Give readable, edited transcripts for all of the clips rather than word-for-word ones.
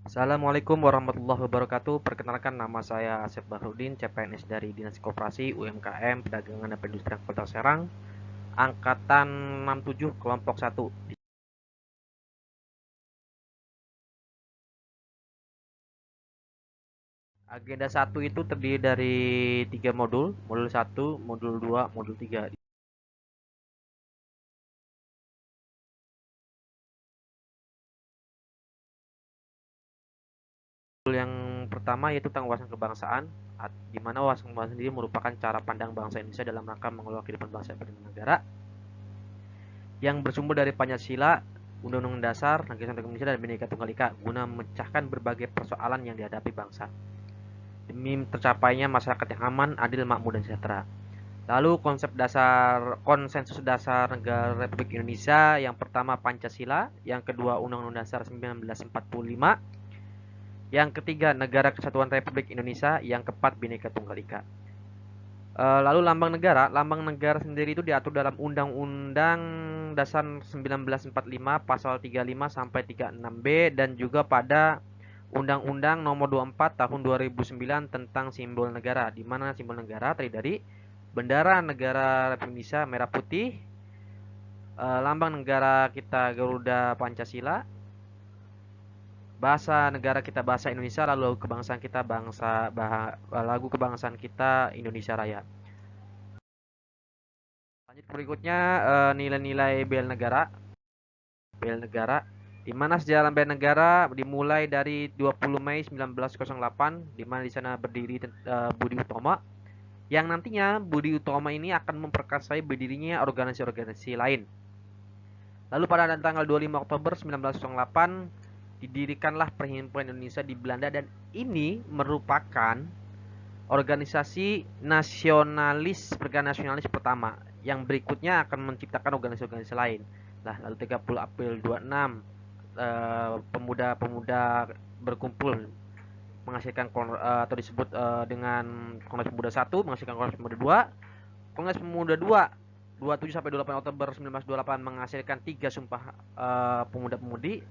Assalamualaikum warahmatullahi wabarakatuh. Perkenalkan, nama saya Asep Bahrudin, CPNS dari Dinas Koperasi, UMKM, Perdagangan dan Perindustrian Kota Serang, angkatan 67 kelompok 1. Agenda 1 itu terdiri dari 3 modul, modul 1, modul 2, modul 3. Modul yang pertama yaitu tentang wawasan kebangsaan, di mana wawasan kebangsaan sendiri merupakan cara pandang bangsa Indonesia dalam rangka mengelola kehidupan bangsa dan negara yang bersumber dari Pancasila, Undang-Undang Dasar Negara Republik Indonesia dan Bhinneka Tunggal Ika guna memecahkan berbagai persoalan yang dihadapi bangsa demi tercapainya masyarakat yang aman, adil, makmur, dan sejahtera. Lalu konsensus dasar negara Republik Indonesia, yang pertama Pancasila, yang kedua Undang-Undang Dasar 1945, yang ketiga Negara Kesatuan Republik Indonesia, yang keempat Bhinneka Tunggal Ika. Lalu lambang negara sendiri itu diatur dalam Undang-Undang Dasar 1945 pasal 35 sampai 36B dan juga pada Undang-Undang Nomor 24 Tahun 2009 tentang simbol negara, di mana simbol negara terdiri dari bendera negara Republik Indonesia merah putih, lambang negara kita Garuda Pancasila, bahasa negara kita bahasa Indonesia, lalu kebangsaan kita lagu kebangsaan kita Indonesia Raya. Lanjut berikutnya, nilai-nilai bela negara. Bela negara, di mana sejarah bela negara dimulai dari 20 Mei 1908, di mana di sana berdiri Budi Utomo, yang nantinya Budi Utomo ini akan memperkasai berdirinya organisasi-organisasi lain. Lalu pada tanggal 25 Oktober 1908 didirikanlah Perhimpunan Indonesia di Belanda, dan ini merupakan organisasi nasionalis, pergerakan nasionalis pertama, yang berikutnya akan menciptakan organisasi-organisasi lain. Nah, lalu 30 April 26 pemuda-pemuda berkumpul menghasilkan atau disebut dengan Kongres Pemuda 1 menghasilkan Kongres Pemuda 2. Kongres Pemuda 2 27 sampai 28 Oktober 1928 menghasilkan 3 sumpah pemuda-pemudi.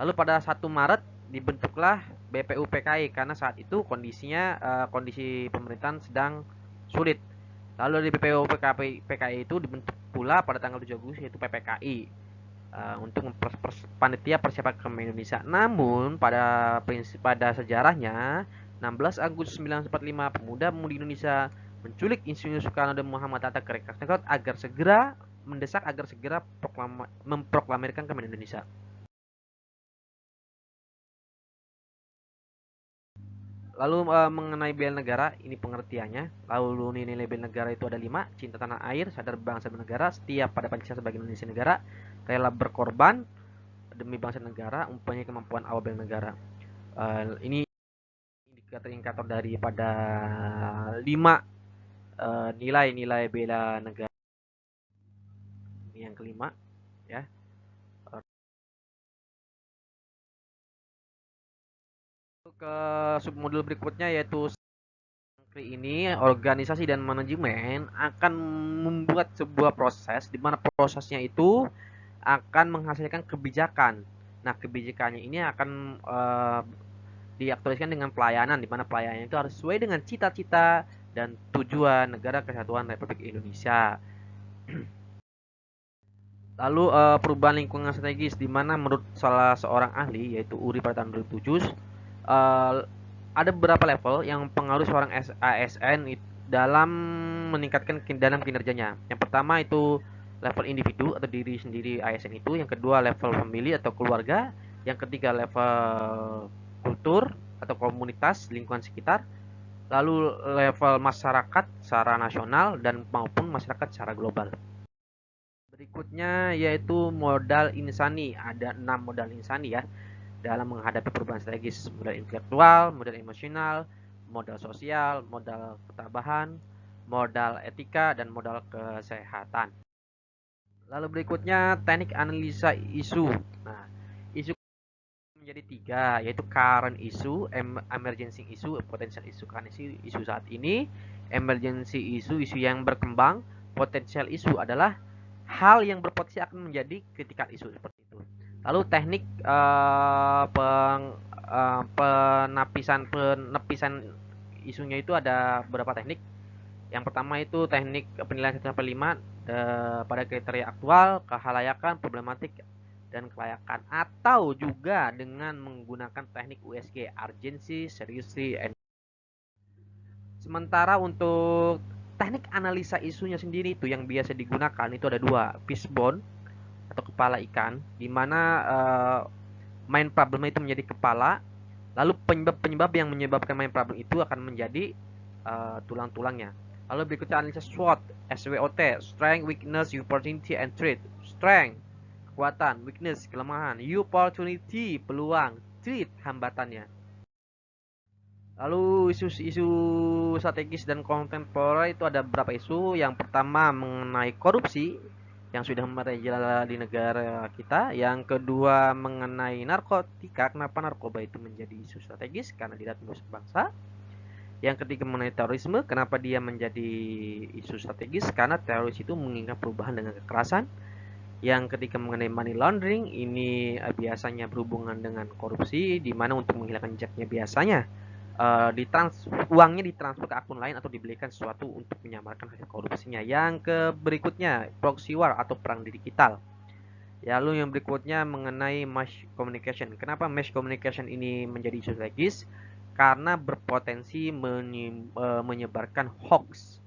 Lalu pada 1 Maret dibentuklah BPU PKI karena saat itu kondisi pemerintahan sedang sulit. Lalu di BPU PKI itu dibentuk pula pada tanggal 7 Agustus yaitu PPKI untuk panitia persiapan kemerdekaan Indonesia. Namun pada sejarahnya 16 Agustus 1945 pemuda-pemudi Indonesia menculik Insinyur Soekarno dan Muhammad Hatta ke Rektorat agar segera memproklamirkan kemerdekaan Indonesia. Lalu mengenai bela negara, ini pengertiannya. Lalu nilai bela negara itu ada 5: cinta tanah air, sadar bangsa dan negara, setia pada Pancasila sebagai Indonesia negara, rela berkorban demi bangsa dan negara, mempunyai kemampuan awal bela negara. Ini indikator daripada 5 nilai-nilai bela negara. Ini yang kelima, ya. Ke submodul berikutnya yaitu ini organisasi dan manajemen akan membuat sebuah proses di mana prosesnya itu akan menghasilkan kebijakan. Nah, kebijakannya ini akan diaktualisasikan dengan pelayanan, di mana pelayanan itu harus sesuai dengan cita-cita dan tujuan Negara Kesatuan Republik Indonesia. Lalu perubahan lingkungan strategis, di mana menurut salah seorang ahli yaitu Uri pada tahun 2007 ada beberapa level yang pengaruh seorang ASN dalam meningkatkan dalam kinerjanya. Yang pertama itu level individu atau diri sendiri ASN itu, yang kedua level family atau keluarga, yang ketiga level kultur atau komunitas lingkungan sekitar, lalu level masyarakat secara nasional dan maupun masyarakat secara global. Berikutnya yaitu modal insani. Ada 6 modal insani ya dalam menghadapi perubahan strategis: modal intelektual, modal emosional, modal sosial, modal ketabahan, modal etika, dan modal kesehatan. Lalu berikutnya teknik analisa isu. Nah, isu menjadi 3 yaitu current issue, emergency issue, potential issue. Current isu saat ini, emergency issue, isu yang berkembang, potential issue adalah hal yang berpotensi akan menjadi critical issue seperti itu. Lalu teknik penepisan isunya itu ada beberapa teknik. Yang pertama itu teknik penilaian 1 sampai 5 pada kriteria aktual, kehalayakan, problematik, dan kelayakan, atau juga dengan menggunakan teknik USG, urgency, seriously, and sementara untuk teknik analisa isunya sendiri itu yang biasa digunakan itu ada dua, fishbone atau kepala ikan, di mana main problem itu menjadi kepala, lalu penyebab-penyebab yang menyebabkan main problem itu akan menjadi tulang-tulangnya. Lalu berikutnya analisa SWOT, SWOT, strength, weakness, opportunity, and threat. Strength, kekuatan, weakness, kelemahan, opportunity, peluang, threat, hambatannya. Lalu isu-isu strategis dan kontemporer itu ada beberapa isu. Yang pertama mengenai korupsi yang sudah merajalela di negara kita. Yang kedua mengenai narkotika, kenapa narkoba itu menjadi isu strategis karena dilihat musuh bangsa. Yang ketiga mengenai terorisme, kenapa dia menjadi isu strategis karena teroris itu menginginkan perubahan dengan kekerasan. Yang ketiga mengenai money laundering, ini biasanya berhubungan dengan korupsi, di mana untuk menghilangkan jejaknya biasanya uangnya ditransfer ke akun lain atau dibelikan sesuatu untuk menyamarkan hasil korupsinya. Yang berikutnya proxy war atau perang digital. Lalu yang berikutnya mengenai mass communication. Kenapa mass communication ini menjadi isu strategis? Karena berpotensi menyebarkan hoax.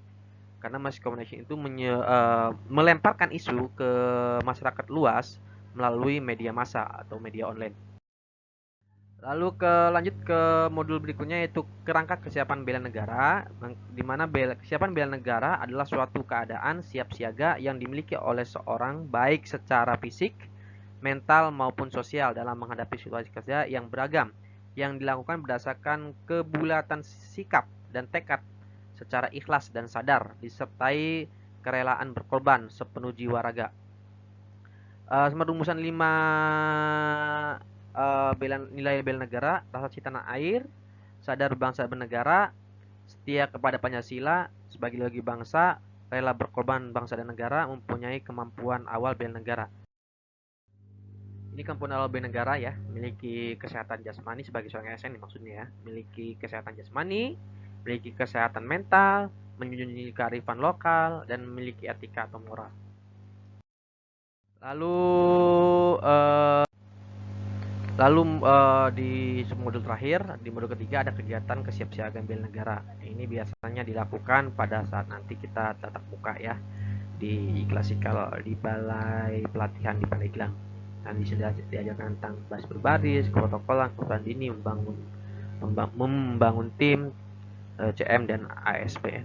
Karena mass communication itu melemparkan isu ke masyarakat luas melalui media massa atau media online. Lalu lanjut ke modul berikutnya yaitu kerangka kesiapan bela negara, di mana kesiapan bela negara adalah suatu keadaan siap siaga yang dimiliki oleh seorang baik secara fisik, mental maupun sosial dalam menghadapi situasi kerja yang beragam, yang dilakukan berdasarkan kebulatan sikap dan tekad secara ikhlas dan sadar, disertai kerelaan berkorban sepenuh jiwa raga. Rumusan 5 nilai bela negara, rasa cinta tanah air, sadar bangsa bernegara, setia kepada Pancasila sebagai ideologi bangsa, rela berkorban bangsa dan negara, mempunyai kemampuan awal bela negara. Ini kemampuan awal bela negara ya, memiliki kesehatan jasmani sebagai seorang ASN maksudnya ya, memiliki kesehatan jasmani, memiliki kesehatan mental, menjunjung tinggi kearifan lokal, dan memiliki etika atau moral. Lalu di modul terakhir, di modul ketiga ada kegiatan kesiapsiagaan bela negara. Ini biasanya dilakukan pada saat nanti kita tatap muka ya di klasikal di balai pelatihan di Pandeglang. Dan di sini diajarkan tentang baris berbaris, protokolan, kebutuhan dini, membangun tim CM dan ASPN.